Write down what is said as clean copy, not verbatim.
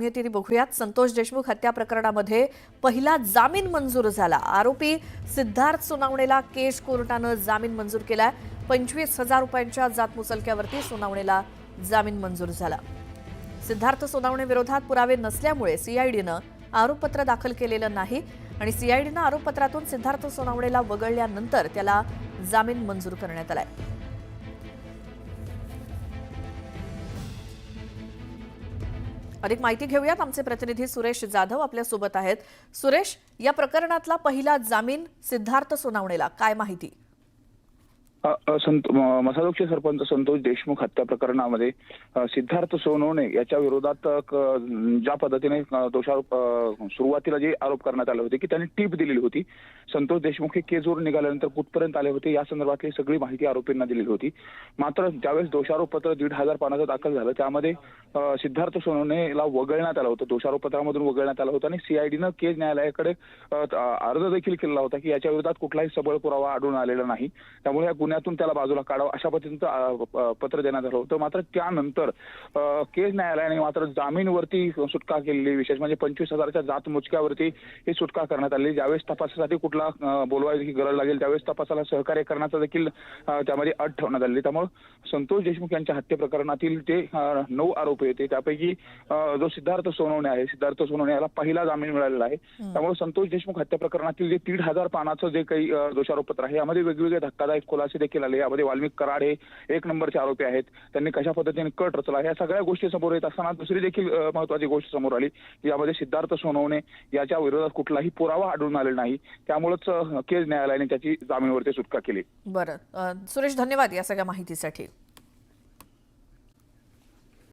माहिती बघूयात। संतोष देशमुख हत्या प्रकरणामध्ये पहिला जामीन मंजूर झाला। आरोपी सिद्धार्थ सोनावणेला केश कोर्टानं जामीन मंजूर केलाय। 25,000 रुपयांच्या जातमुचलक्यावरती सोनावणेला जामीन मंजूर झाला। सिद्धार्थ सोनावणे विरोधात पुरावे नसल्यामुळे सीआयडीनं आरोपपत्र दाखल केलेलं नाही आणि सीआयडीनं आरोपपत्रातून सिद्धार्थ सोनावणेला वगळल्यानंतर त्याला जामीन मंजूर करण्यात आलाय। अधिक माहिती घेऊयात। आमचे प्रतिनिधी सुरेश जाधव आपल्या सोबत आहेत। सुरेश, या प्रकरणातला पहिला जामीन सिद्धार्थ सोनावणेला, काय माहिती? मसाजोगचे सरपंच संतोष देशमुख हत्या प्रकरणामध्ये सिद्धार्थ सोनवणे याच्या विरोधात ज्या पद्धतीने दोषारोप सुरुवातीला जे आरोप करण्यात आले होते की त्यांनी टीप दिलेली होती, संतोष देशमुख हे केजवरून निघाल्यानंतर कुठपर्यंत आले होते या संदर्भातली सगळी माहिती आरोपींना दिलेली होती। मात्र ज्यावेळेस दोषारोप पत्र 1,500 पानाचं दाखल झालं त्यामध्ये सिद्धार्थ सोनवणेला वगळण्यात आलं होतं, दोषारोप पत्रामधून वगळण्यात आलं होतं आणि सीआयडीनं केज न्यायालयाकडे अर्ज देखील केला होता की याच्या विरोधात कुठलाही सबळ पुरावा आढळून आलेला नाही, त्यामुळे या गुन्ह्यातून त्याला बाजूला काढावं अशा पद्धतीचं पत्र देण्यात आलं होतं। मात्र त्यानंतर केज न्यायालयाने मात्र जामीनवरती सुटका केलेली, विशेष म्हणजे 25,000च्या जात मुचक्यावरती ही सुटका करण्यात आली। ज्यावेळेस तपासासाठी कुठला बोलवायची गरज लागेल त्यावेळेस तपासाला सहकार्य करण्याचा देखील त्यामध्ये अट ठेवण्यात आली। त्यामुळे संतोष देशमुख यांच्या हत्या प्रकरणातील ते 9 आरोपी होते, त्यापैकी जो सिद्धार्थ सोनवणे आहे, सिद्धार्थ सोनवणे याला पहिला जामीन मिळालेला आहे। त्यामुळे संतोष देशमुख हत्या प्रकरणातील जे 1,500 पानाचं जे काही दोषारोपपत्र आहे यामध्ये वेगवेगळे धक्कादायक खुलासे देखील आले। यामध्ये वाल्मिक कराड हे 1 नंबरचे आरोपी आहेत, त्यांनी कशा पद्धतीने कट रचला या सगळ्या गोष्टी समोर येत असताना दुसरी देखील महत्त्वाची गोष्ट समोर आली की यामध्ये सिद्धार्थ सोनवणे याच्या विरोधात कुठलाही पुरावा आढळून आलेला नाही, त्यामुळेच केज न्यायालयाने त्याची जामीनवरती सुटका केली। बरं सुरेश, धन्यवाद या सगळ्या माहितीसाठी।